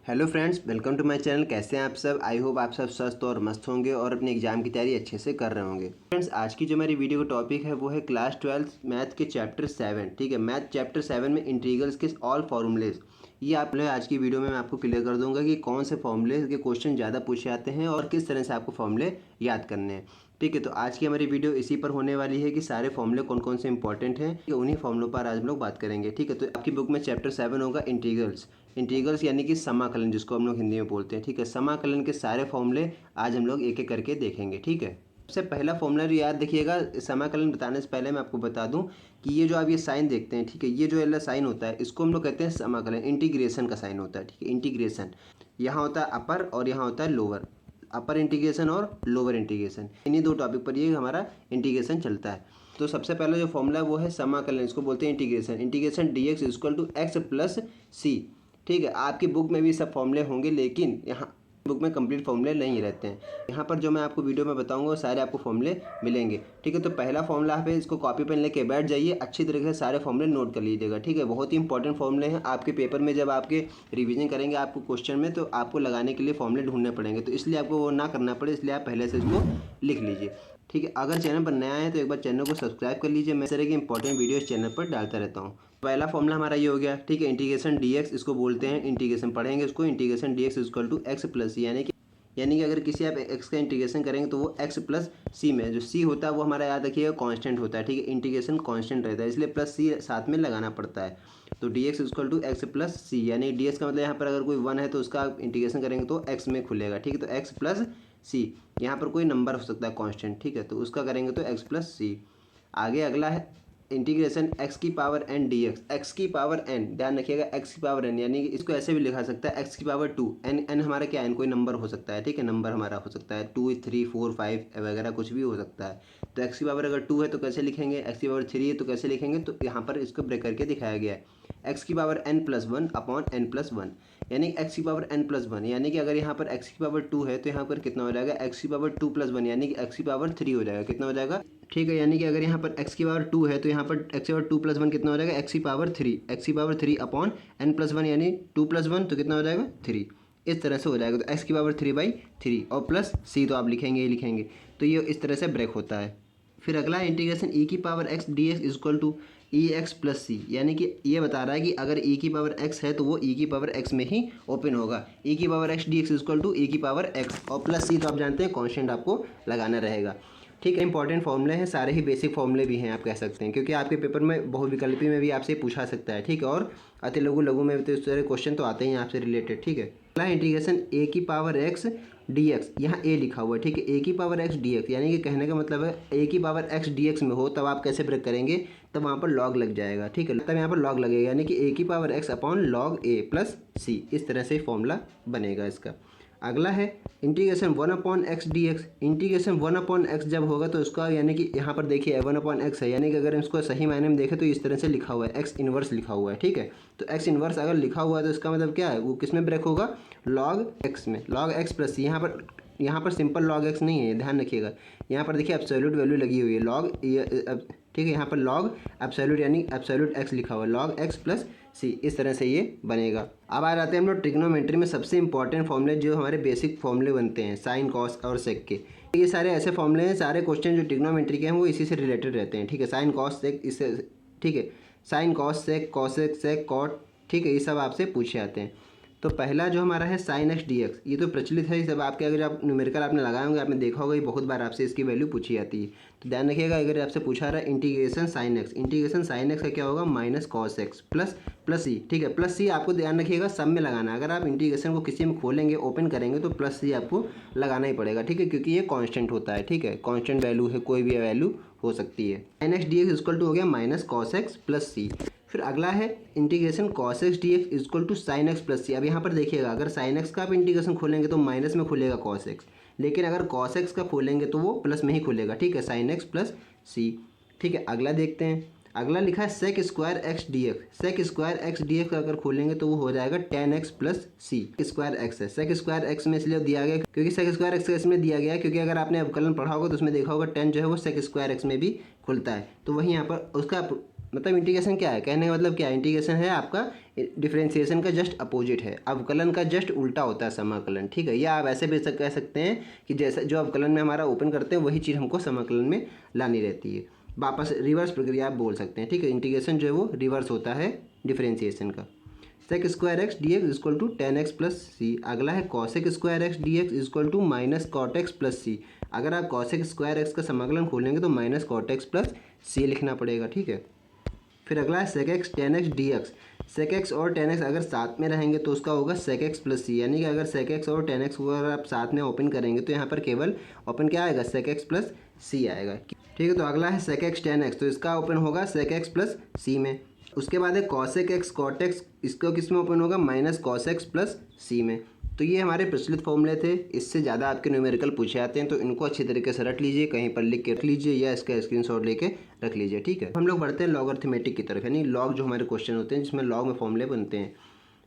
Hello friends, welcome to my channel. कैसे हैं आप सब? आई होप आप सब स्वस्थ और मस्त होंगे और अपने एग्जाम की तैयारी अच्छे से कर रहे होंगे। फ्रेंड्स, आज की जो हमारी वीडियो का टॉपिक है वो है क्लास 12 मैथ के चैप्टर 7। ठीक है, मैथ चैप्टर 7 में इंटीग्रल्स के ऑल फॉर्मूलेज, ये आप लोग आज की वीडियो में मैं आपको क्लियर कर दूंगा कि कौन से फॉर्मूले के क्वेश्चन ज़्यादा पूछे जाते हैं और किस तरह से आपको फॉर्मूले याद करने हैं। ठीक है, तो आज की हमारी वीडियो इसी पर होने वाली है कि सारे फॉर्मूले कौन कौन से इंपॉर्टेंट हैं, उन्हीं फॉर्मूलों पर आज हम लोग बात करेंगे। ठीक है, तो आपकी बुक में चैप्टर 7 होगा इंटीग्रल्स। इंटीग्रल्स यानी कि समाकलन, जिसको हम लोग हिंदी में बोलते हैं। ठीक है, समाकलन के सारे फॉर्मूले आज हम लोग एक एक करके देखेंगे। ठीक है, सबसे पहला फॉर्मूला याद रखिएगा। समाकलन बताने से पहले मैं आपको बता दूं कि ये जो आप ये साइन देखते हैं, ठीक है, ये जो वाला साइन होता है इसको हम लोग कहते हैं समाकलन। इंटीग्रेशन का साइन होता है। ठीक है, इंटीग्रेशन यहाँ होता है अपर और यहाँ होता है लोअर। अपर इंटीग्रेशन और लोअर इंटीग्रेशन, इन्हीं दो टॉपिक पर ये हमारा इंटीग्रेशन चलता है। तो सबसे पहला जो फॉर्मूला है वो है समाकलन, इसको बोलते हैं integration. Integration D X equal to X plus C. ठीक है, आपकी बुक में भी सब फॉर्मूले होंगे, लेकिन यहाँ बुक में कंप्लीट फॉर्मूले नहीं रहते हैं। यहाँ पर जो मैं आपको वीडियो में बताऊंगा वो सारे आपको फॉर्मूले मिलेंगे। ठीक है, तो पहला फॉर्मूला पे इसको कॉपी पेन लेके बैठ जाइए, अच्छी तरीके से सारे फॉर्मूले नोट कर लीजिएगा। ठीक है, बहुत ही इंपॉर्टेंट फॉर्मूले हैं। आपके पेपर में जब आपके रिवीजन करेंगे आपको क्वेश्चन में, तो आपको लगाने के लिए फॉर्मूले ढूंढने पड़ेंगे, तो इसलिए आपको वो ना करना पड़े, इसलिए आप पहले से इसको लिख लीजिए। ठीक है, अगर चैनल पर नया है तो एक बार चैनल को सब्सक्राइब कर लीजिए। मैं इस तरह की इंपॉर्टेंट वीडियो इस चैनल पर डालता रहता हूँ। पहला फॉर्मूला हमारा ये हो गया। ठीक है, इंटीग्रेशन डी एक्स, इसको बोलते हैं इंटीग्रेशन, पढ़ेंगे इसको। Integration D X equal to X plus C, यानी कि अगर किसी आप एक्स का इंटीग्रेशन करेंगे तो वो एक्स प्लस सी में, जो सी होता है वो हमारा याद रखिएगा कांस्टेंट होता है। ठीक है, इंटीग्रेशन कांस्टेंट रहता है, इसलिए प्लस सी साथ में लगाना पड़ता है। तो D X equal to X plus C, यानी डी एक्स का मतलब यहाँ पर अगर कोई 1 है तो उसका इंटीग्रेशन करेंगे तो एक्स में खुलेगा। ठीक है, तो एक्स प्लस सी, यहाँ पर कोई नंबर हो सकता है कांस्टेंट। ठीक है, तो उसका करेंगे तो एक्स प्लस सी। आगे अगला है इंटीग्रेशन एक्स की power n d x. X की पावर एन, ध्यान रखिएगा, एक्स की पावर एन, यानी कि इसको ऐसे भी लिखा सकता है एक्स की पावर 2। एन एन हमारा क्या है? एन कोई नंबर हो सकता है। ठीक है, नंबर हमारा हो सकता है 2, 3, 4, 5 वगैरह कुछ भी हो सकता है। तो एक्स की पावर अगर 2 है तो कैसे लिखेंगे, एक्स की पावर 3 है तो कैसे लिखेंगे, तो यहाँ पर इसको ब्रेक करके दिखाया गया है। एक्स की power n plus 1 upon n plus 1, यानी एक्स की पावर एन प्लस 1, यानी कि अगर यहाँ पर एक्स की पावर 2 है तो यहाँ पर कितना हो जाएगा? एक्स की पावर 2 प्लस 1, यानी कि एक्स की पावर 3 हो जाएगा। कितना हो जाएगा? ठीक है, यानी कि अगर यहाँ पर एक्स की पावर 2 है तो यहाँ पर एक्स की पावर 2 प्लस 1 कितना हो जाएगा? एक्स की पावर 3, एक्स की पावर 3 अपॉन एन प्लस 1, यानी 2 प्लस 1 तो कितना हो जाएगा? 3। इस तरह से हो जाएगा। तो एक्स की पावर 3/3 और प्लस सी तो आप लिखेंगे ही लिखेंगे। तो ये इस तरह से ब्रेक होता है। फिर अगला इंटीग्रेशन ई की power X D X equal to E X plus C, यानी कि ये बता रहा है कि अगर ई की पावर एक्स है तो वो ई की पावर एक्स में ही ओपन होगा। ई की power X D X equal to E की पावर एक्स और प्लस सी तो आप जानते हैं कॉन्स्टेंट आपको लगाना रहेगा। ठीक है, इंपॉर्टेंट फॉर्मूले हैं, सारे ही बेसिक फॉर्मूले भी हैं आप कह सकते हैं, क्योंकि आपके पेपर में बहुविकल्पी में भी आपसे पूछा सकता है। ठीक है, और अति लघु लघु में तो इस तरह क्वेश्चन तो आते हैं आपसे रिलेटेड। ठीक है, अगला इंटीग्रेशन ए की पावर एक्स डी एक्स, यहाँ ए लिखा हुआ है। ठीक है, ए की पावर एक्स डी एक्स, यानी कि कहने का मतलब है ए की पावर एक्स डी एक्स में हो तब आप कैसे ब्रेक करेंगे, तब वहाँ पर लॉग लग जाएगा। ठीक है, तब यहाँ पर लॉग लगेगा, यानी कि ए की पावर एक्स अपॉन लॉग ए प्लस सी, इस तरह से फॉर्मूला बनेगा इसका। अगला है integration 1 upon x D x. Integration 1 upon x जब होगा तो उसका, यानी कि यहाँ पर देखिए 1 अपॉन एक्स है, यानी कि अगर इसको सही मायने में देखें तो इस तरह से लिखा हुआ है, एक्स इन्वर्स लिखा हुआ है। ठीक है, तो एक्स इन्वर्स अगर लिखा हुआ है तो इसका मतलब क्या है? वो किस में ब्रेक होगा? लॉग एक्स में, लॉग एक्स प्लस सी। यहाँ पर सिंपल लॉग एक्स नहीं है, ध्यान रखिएगा। यहाँ पर देखिए एब्सोल्यूट वैल्यू लगी हुई है, लॉग। ठीक है, यहाँ पर लॉग एब्सोल्यूट यानी एब्सोल्यूट एक्स लिखा हुआ है, लॉग एक्स प्लस सी, इस तरह से ये बनेगा। अब आ जाते हैं हम लोग ट्रिग्नोमेट्री में सबसे इंपॉर्टेंट फॉर्मूले, जो हमारे बेसिक फॉर्मूले बनते हैं साइन कॉस और सेक के। ये सारे ऐसे फॉर्मूले हैं, सारे क्वेश्चन जो ट्रिग्नोमेट्री के हैं वो इसी से रिलेटेड रहते हैं। ठीक है, साइन कॉस सेक, इससे, ठीक है, sine cos sec, cosec sec cot, ठीक है, ये सब आपसे पूछे जाते हैं। तो पहला जो हमारा है साइन एक्स डी एक्स, ये तो प्रचलित है, सब आपके अगर आप न्यूमेरिकल आपने लगाए होंगे, आपने देखा होगा, ये बहुत बार आपसे इसकी वैल्यू पूछी जाती है। तो ध्यान रखिएगा, अगर आपसे पूछा रहा है integration sine x, integration sine x का क्या होगा? Minus cos X plus C. ठीक है, प्लस सी आपको ध्यान रखिएगा सब में लगाना है। अगर आप इंटीग्रेशन को किसी में खोलेंगे, ओपन करेंगे तो प्लस सी आपको लगाना ही पड़ेगा। ठीक है, क्योंकि ये कांस्टेंट होता है। ठीक है, कांस्टेंट वैल्यू है, कोई भी वैल्यू हो सकती है। Sine X D X equal to हो गया minus cos X plus C. फिर अगला है integration cos X D X equal to sine X plus C. अब यहाँ पर देखिएगा, अगर साइन एक्स का आप इंटीग्रेशन खोलेंगे तो माइनस में खुलेगा कॉस एक्स, लेकिन अगर कॉस एक्स का खोलेंगे तो वो प्लस में ही खुलेगा। ठीक है, साइन एक्स प्लस सी। ठीक है, अगला देखते हैं। अगला लिखा है sec square x D x. Sec square x D x अगर खोलेंगे तो वो हो जाएगा tan x plus c. Square x है, सेक स्क्वायर एक्स में इसलिए दिया गया क्योंकि सेक स्क्वायर एक्स इसमें दिया गया है, क्योंकि अगर आपने अवकलन पढ़ा होगा तो उसमें देखा होगा 10 जो है वो सेक स्क्वायर एक्स में भी खुलता है। तो वहीं यहाँ पर उसका मतलब इंटीग्रेशन क्या है, कहने का मतलब क्या है, इंटीग्रेशन है आपका डिफरेंशिएशन का जस्ट अपोजिट है, अवकलन का जस्ट उल्टा होता है समाकलन, ठीक है। या आप ऐसे भी कह सकते हैं कि जैसा जो अवकलन में हमारा ओपन करते हैं वही चीज़ हमको समाकलन में लानी रहती है, वापस रिवर्स प्रक्रिया आप बोल सकते हैं, ठीक है। इंटीग्रेशन जो है वो रिवर्स होता है डिफरेंशिएशन का। Sec square x D X equal to 10x plus C. अगला है cosec square x D X equal to minus cot X plus C. अगर आप कॉसेक स्क्वायर एक्स का समाकलन खोलेंगे तो minus cot X plus C लिखना पड़ेगा, ठीक है। फिर अगला है sec X tan X D x. Sec X और टेन एक्स अगर साथ में रहेंगे तो उसका होगा सेक एक्स प्लस सी, यानी कि अगर सेक एक्स और टेन एक्स को अगर आप साथ में ओपन करेंगे तो यहाँ पर केवल ओपन क्या आएगा, सेक एक्स प्लस सी आएगा, ठीक है। तो अगला है सेक एक्स टेन एक्स, तो इसका ओपन होगा सेक एक्स प्लस सी में। उसके बाद है कॉसेक एक्स कॉट एक्स, इसको किस में ओपन होगा, माइनस कॉस एक्स प्लस सी में। तो ये हमारे प्रचलित फॉर्मूले थे, इससे ज़्यादा आपके न्यूमेरिकल पूछे आते हैं तो इनको अच्छी तरीके से रख लीजिए, कहीं पर लिख के रख लीजिए या इसका स्क्रीनशॉट लेके रख लीजिए, ठीक है। हम लोग बढ़ते हैं लॉगरिथमेटिक की तरफ, यानी लॉग जो हमारे क्वेश्चन होते हैं जिसमें लॉग में फॉर्मूले बनते हैं।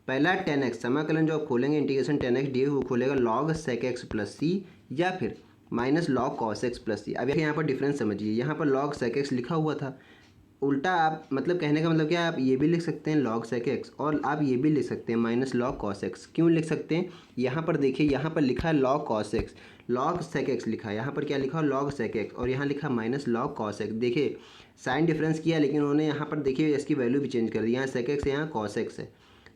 पहला है 10x, समाकलन जो आप खोलेंगे इंटीग्रेशन 10x डी वो खोलेगा लॉग सेक एक्स प्लस सी या फिर minus log cos X plus C. अब यहाँ पर डिफरेंस समझिए, यहाँ पर लॉग सेक एक्स लिखा हुआ था, उल्टा आप मतलब कहने का मतलब क्या है, आप ये भी लिख सकते हैं लॉग सेक एक्स और आप ये भी लिख सकते हैं माइनस लॉग कॉस एक्स। क्यों लिख सकते हैं, यहाँ पर देखिए, यहाँ पर लिखा है log cos x, log sec x लिखा है, यहाँ पर क्या लिखा है लॉग सेक एक्स और यहाँ लिखा माइनस लॉग कॉस एक्स। देखिए साइन डिफरेंस किया लेकिन उन्होंने यहाँ पर देखिए इसकी वैल्यू भी चेंज कर दी, यहाँ सेक एक्स है यहाँ कॉस एक्स है,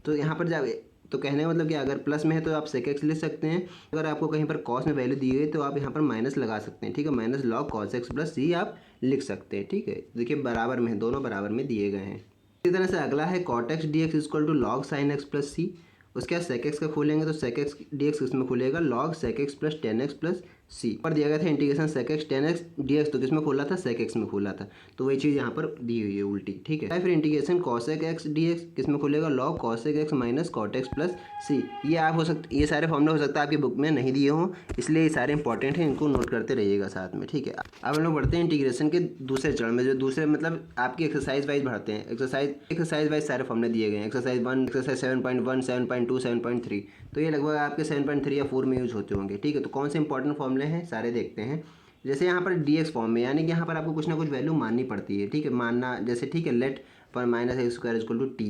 तो यहाँ पर जब तो कहने का मतलब कि अगर प्लस में है तो आप सेक एक्स लिख सकते हैं, अगर आपको कहीं पर कॉस में वैल्यू दी गई तो आप यहाँ पर माइनस लगा सकते हैं, ठीक है। Minus log cos X plus C आप लिख सकते हैं, ठीक है। देखिए बराबर में है, दोनों बराबर में दिए गए हैं। इसी तरह से अगला है cot X D X equal to log sine X plus C. उसके बाद सेक एक्स का खोलेंगे तो सेक एक्स डी एक्स इसमें खुलेगा log sec X plus 10x plus C. पर दिया गया था integration sec X 10x D X, तो किसमें खोला था, सेक एक्स में खोला था, तो वही चीज़ यहाँ पर दी हुई है उल्टी, ठीक है। फिर integration cosec X D X किसमें खुलेगा, log cosec X minus cot X plus सी। ये आप हो सकते, ये सारे फॉर्मूले हो सकता है आपकी बुक में नहीं दिए हों, इसलिए ये सारे इंपॉर्टेंट हैं, इनको नोट करते रहिएगा साथ में, ठीक है। अब हम लोग बढ़ते हैं इंटीग्रेशन के दूसरे चरण में, जो दूसरे मतलब आपकी एक्सरसाइज वाइज बढ़ते हैं। एक्सरसाइज वाइज सारे फॉर्मूले दिए गए हैं, एक्सरसाइज 1, एक्सरसाइज 7.1, 7.2, 7.3, तो ये लगभग आपके 7.3 या 4 में यूज होते होंगे, ठीक है। तो कौन से इंपॉर्टेंट फॉर्मूले हैं सारे देखते हैं। जैसे यहाँ पर डी एक्स फॉर्म में, यानी कि यहाँ पर आपको कुछ ना कुछ वैल्यू माननी पड़ती है, ठीक है। मानना जैसे, ठीक है, लेट पर minus x square equal to t,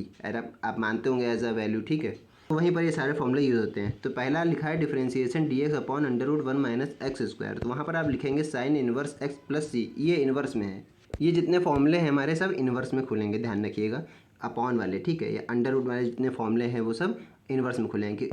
आप मानते होंगे एज अ वैल्यू, ठीक है। तो वहीं पर ये सारे फॉर्मूले यूज होते हैं। तो पहला लिखा है differentiation d x upon under root 1 minus x square, तो वहाँ पर आप लिखेंगे साइन इनवर्स एक्स प्लस सी, ये इनवर्स में है। ये जितने फॉर्मूले हैं हमारे सब इनवर्स में खुलेंगे, ध्यान रखिएगा, अपॉन वाले, ठीक है। ये अंडर रूट वाले जितने फॉर्मूले हैं वो सब इनवर्स में खुलेंगे,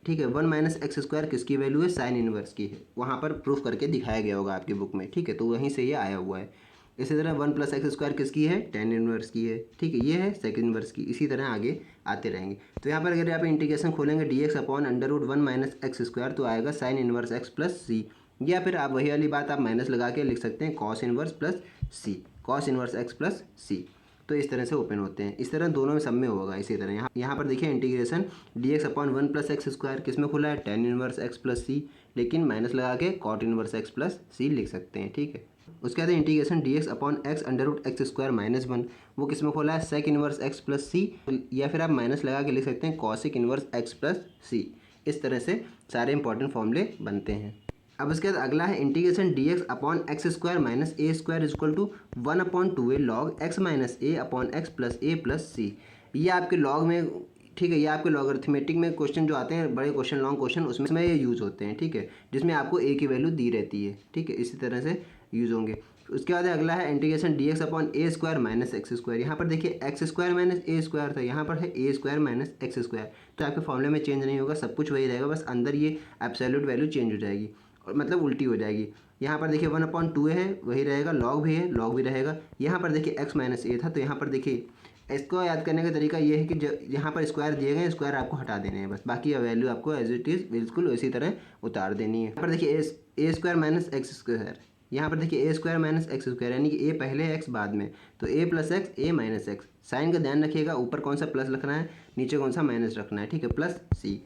ठीक है। 1 माइनस एक्स स्क्वायर किसकी वैल्यू है, साइन इनवर्स की है, वहाँ पर प्रूफ करके दिखाया गया होगा आपकी बुक में, ठीक है। तो वहीं से ये आया हुआ है। इसी तरह 1 प्लस एक्स स्क्वायर किसकी है, टेन इनवर्स की है, ठीक है, ये है सेकंड इनवर्स की। इसी तरह आगे आते रहेंगे। तो यहाँ पर अगर आप इंटीग्रेशन खोलेंगे d x upon under root 1 minus x square, तो आएगा साइन इनवर्स एक्स प्लस सी, या फिर आप वही वाली बात आप माइनस लगा के लिख सकते हैं कॉस इनवर्स प्लस सी, cos inverse x plus C. तो इस तरह से ओपन होते हैं, इस तरह दोनों में सब में होगा। इसी तरह यहाँ पर देखिए integration D x upon 1 plus x square किसमें खुला है, tan inverse x plus c, लेकिन माइनस लगा के cot inverse x plus c लिख सकते हैं, ठीक है। उसके बाद integration D x upon x under root x square minus 1, वो किसमें खोला है, सेक इनवर्स एक्स प्लस सी, या फिर आप माइनस लगा के लिख सकते हैं कॉसिक इनवर्स एक्स प्लस सी। इस तरह से सारे इंपॉर्टेंट फॉर्मूले बनते हैं। अब उसके बाद अगला है integration D x upon X square minus A square equal to 1/2 log X minus A upon X plus A plus सी। ये आपके लॉग में, ठीक है, ये आपके लॉगरिथमेटिक में क्वेश्चन जो आते हैं, बड़े क्वेश्चन, लॉन्ग क्वेश्चन, उसमें ये यूज़ होते हैं, ठीक है, जिसमें आपको ए की वैल्यू दी रहती है, ठीक है। इसी तरह से यूज़ होंगे। उसके बाद अगला है integration D x upon A square minus x square. यहाँ पर देखिए x square minus A square था, यहाँ पर है ए स्क्वायर माइनस एक्स स्क्वायर, तो आपके फॉर्मूले में चेंज नहीं होगा, सब कुछ वही रहेगा, बस अंदर ये एब्सोल्यूट वैल्यू चेंज हो जाएगी, और मतलब उल्टी हो जाएगी। यहाँ पर देखिए 1/2 है, वही रहेगा, लॉग भी है, लॉग भी रहेगा। यहाँ पर देखिए x माइनस ए था, तो यहाँ पर देखिए इसको याद करने का तरीका ये है कि यहाँ पर स्क्वायर दिए गए, स्क्वायर आपको हटा देने हैं बस, बाकी वैल्यू आपको एज इट इज़ बिल्कुल इसी तरह उतार देनी है। यहाँ पर देखिए ए स्क्वायर माइनस एक्स स्क्वायर, यहाँ पर देखिए ए स्क्वायर माइनस एक्स स्क्वायर, यानी कि ए पहले एक्स बाद में, तो ए प्लस एक्स ए माइनस एक्स। साइन का ध्यान रखिएगा, ऊपर कौन सा प्लस रखना है, नीचे कौन सा माइनस रखना है, ठीक है, प्लस सी।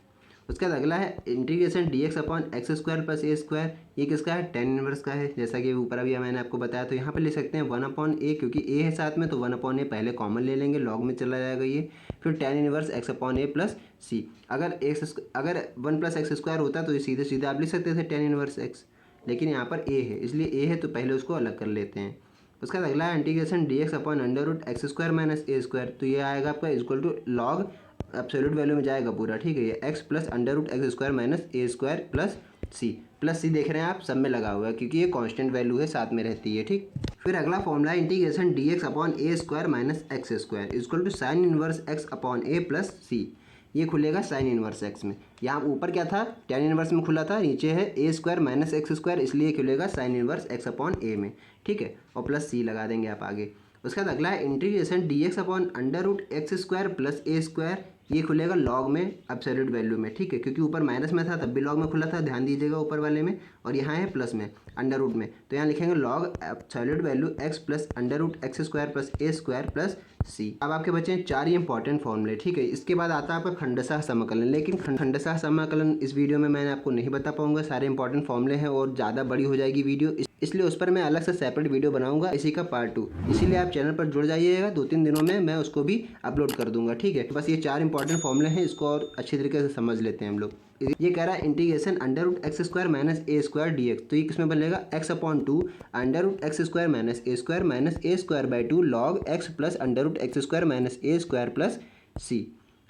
उसके बाद अगला है integration D x upon X square plus ए स्क्वायर, ये किसका है, टेन इनवर्स का है, जैसा कि ऊपर अभी मैंने आपको बताया। तो यहाँ पे ले सकते हैं 1/a, क्योंकि a है साथ में, तो 1/a पहले कॉमन ले लेंगे, लॉग में चला जाएगा ये। फिर ten inverse X upon A plus C. अगर 1 प्लस एक्स स्क्वायर होता तो ये सीधे सीधे आप लिख सकते थे टेन इनवर्स एक्स, लेकिन यहाँ पर a है, इसलिए a है तो पहले उसको अलग कर लेते हैं। उसका अगला है integration D x upon under root x square minus A square, तो ये आएगा आपका equal to log absolute value में जाएगा पूरा, ठीक है। ये X plus under root x square minus A square plus C देख रहे हैं आप, सब में लगा हुआ है क्योंकि ये कांस्टेंट वैल्यू है, साथ में रहती है, ठीक। फिर अगला फॉर्मूला है integration D x upon A square minus x square equal to sine inverse X upon A plus सी। ये खुलेगा साइन इनवर्स एक्स में, यहाँ ऊपर क्या था टेन इनवर्स में खुला था, नीचे है ए स्क्वायर माइनस एक्स स्क्वायर, इसलिए खुलेगा साइन इनवर्स एक्स अपॉन ए में, ठीक है। और प्लस सी लगा देंगे आप आगे। उसके बाद अगला है integration D x upon under root x square plus ए स्क्वायर, ये खुलेगा लॉग में एब्सोल्यूट वैल्यू में, ठीक है, क्योंकि ऊपर माइनस में था तब भी लॉग में खुला था, ध्यान दीजिएगा ऊपर वाले में, और यहाँ है प्लस में अंडर रूट में, तो यहाँ लिखेंगे log absolute value X plus under root x square plus ए स्क्वायर प्लस सी। अब आपके बचे हैं 4 इंपॉर्टेंट फॉर्मूले, ठीक है। इसके बाद आता है आपका खंडशः समाकलन, लेकिन खंडशः समाकलन इस वीडियो में मैंने आपको नहीं बता पाऊंगा, सारे इंपॉर्टेंट फॉर्मूले हैं और ज़्यादा बड़ी हो जाएगी वीडियो, इसलिए उस पर मैं अलग से सेपरेट वीडियो बनाऊंगा, इसी का पार्ट 2, इसीलिए आप चैनल पर जुड़ जाइएगा, 2-3 दिनों में मैं उसको भी अपलोड कर दूंगा, ठीक है। बस ये 4 इंपॉर्टेंट फॉर्मूले हैं, इसको और अच्छी तरीके से समझ लेते हैं हम लोग। ये कह रहा है integration under root x square minus A square D X, तो ये किसमें बनेगा X upon 2 under root x square minus A square by 2 log X plus under root x square minus A square plus सी।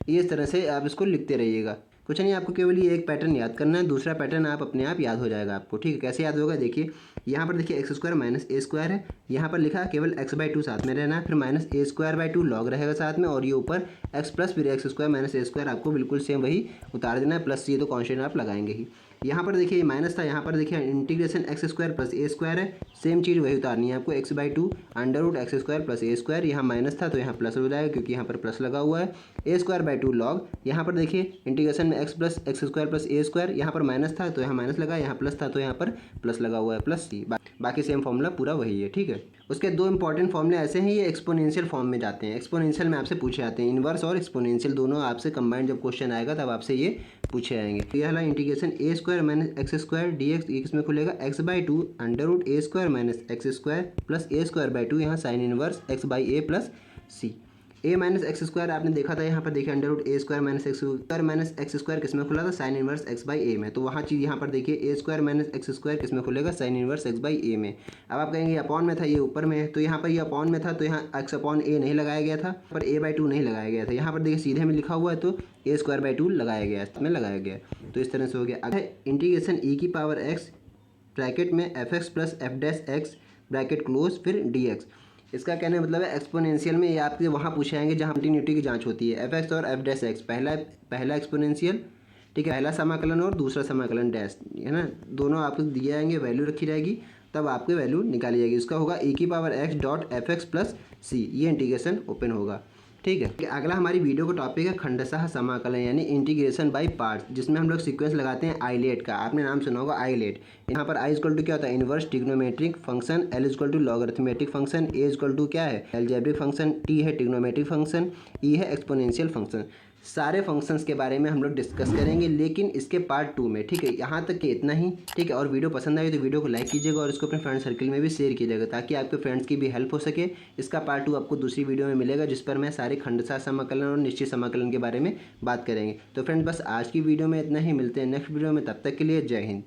ये इस तरह से आप इसको लिखते रहिएगा, कुछ नहीं, आपको केवल ये एक पैटर्न याद करना है, दूसरा पैटर्न आप अपने आप याद हो जाएगा आपको, ठीक है। कैसे याद होगा देखिए, यहाँ पर देखिए x square minus A square है, यहाँ पर लिखा है केवल एक्स बाई 2 साथ में रहना है, फिर minus A square by 2 log रहेगा साथ में, और ये ऊपर एक्स प्लस फिर x square minus A square आपको बिल्कुल सेम वही उतार देना है, प्लस ये तो कॉन्स्टेंट आप लगाएंगे ही। यहाँ पर देखिए माइनस था, यहाँ पर देखिए इंटीग्रेशन एक्स स्क्वायर प्लस ए स्क्वायर है, सेम चीज़ वही उतारनी है आपको, x by 2 under root x square plus A square, यहाँ माइनस था तो यहाँ प्लस हो जाएगा क्योंकि यहाँ पर प्लस लगा हुआ है, ए स्क्वायर बाई 2 लॉग, यहाँ पर देखिए इंटीग्रेशन में X plus x square plus ए स्क्वायर, यहाँ पर माइनस था तो यहाँ माइनस लगा, यहाँ प्लस था तो यहाँ पर प्लस लगा हुआ है प्लस सी, बाकी सेम फॉर्मूला पूरा वही है, ठीक है। उसके 2 इंपॉर्टेंट फॉर्मूले ऐसे हैं, ये एक्सपोनेंशियल फॉर्म में जाते हैं, एक्सपोनेंशियल में आपसे पूछे जाते हैं, इनवर्स और एक्सपोनेंशियल दोनों आपसे कंबाइंड जब क्वेश्चन आएगा तब आपसे ये पूछे जाएंगे। तो यह वाला integration A square minus x square D X, ये किसमें खुलेगा X by 2 under root A square minus x square plus A square by 2, यहाँ sine inverse X by A plus C. A minus x square आपने देखा था, यहाँ पर देखिए under root A square minus x square किसमें खुला था sine inverse X by A में, तो वहाँ चीज़ यहाँ पर देखिए ए स्क्वायर माइनस एक्स स्क्वायर किसमें खुलेगा sign inverse X by A में। अब आप कहेंगे अपॉन में था, ये ऊपर में है, तो यहाँ पर ये अपॉन में था तो यहाँ एक्स अपॉन ए नहीं लगाया गया था, पर ए बाई 2 नहीं लगाया गया था, यहाँ पर देखिए सीधे में लिखा हुआ है तो ए स्क्वायर बाई 2 लगाया गया, इसमें लगाया गया, तो इस तरह से हो गया। अगर इंटीग्रेशन ई की पावर एक्स ब्रैकेट में F x plus F dash x bracket close फिर डी एक्स, इसका कहने मतलब है एक्सपोनेंशियल में ये आपके वहाँ पूछे आएंगे जहाँ कंटिन्यूटी की जांच होती है, एफ एक्स और एफ डैश एक्स, पहला एक्सपोनेंशियल, ठीक है, पहला समाकलन और दूसरा समाकलन डैश, है ना, दोनों आपको दिए जाएंगे, वैल्यू रखी रहेगी, तब आपकी वैल्यू निकाली जाएगी, इसका होगा e की power x dot f x plus सी, ये इंटीग्रेशन ओपन होगा, ठीक है। अगला हमारी वीडियो का टॉपिक है खंडशः समाकलन यानी इंटीग्रेशन बाय पार्ट्स, जिसमें हम लोग सीक्वेंस लगाते हैं आइलेट का, आपने नाम सुना होगा आइलेट। यहाँ पर आई इक्वल टू क्या होता है inverse trigonometric function, L equal to logarithmic function, A equal to क्या है अलजेब्रिक फंक्शन, टी है ट्रिग्नोमेट्रिक फंक्शन, ई है एक्सपोनेंशियल फंक्शन। सारे फंक्शंस के बारे में हम लोग डिस्कस करेंगे, लेकिन इसके पार्ट 2 में, ठीक है। यहाँ तक कि इतना ही, ठीक है। और वीडियो पसंद आई तो वीडियो को लाइक कीजिएगा और इसको अपने फ्रेंड सर्कल में भी शेयर कीजिएगा, ताकि आपके फ्रेंड्स की भी हेल्प हो सके। इसका पार्ट 2 आपको दूसरी वीडियो में मिलेगा, जिस पर मैं सारे खंडशः समाकलन और निश्चित समाकलन के बारे में बात करेंगे। तो फ्रेंड्स बस आज की वीडियो में इतना ही, मिलते हैं नेक्स्ट वीडियो में, तब तक के लिए जय हिंद।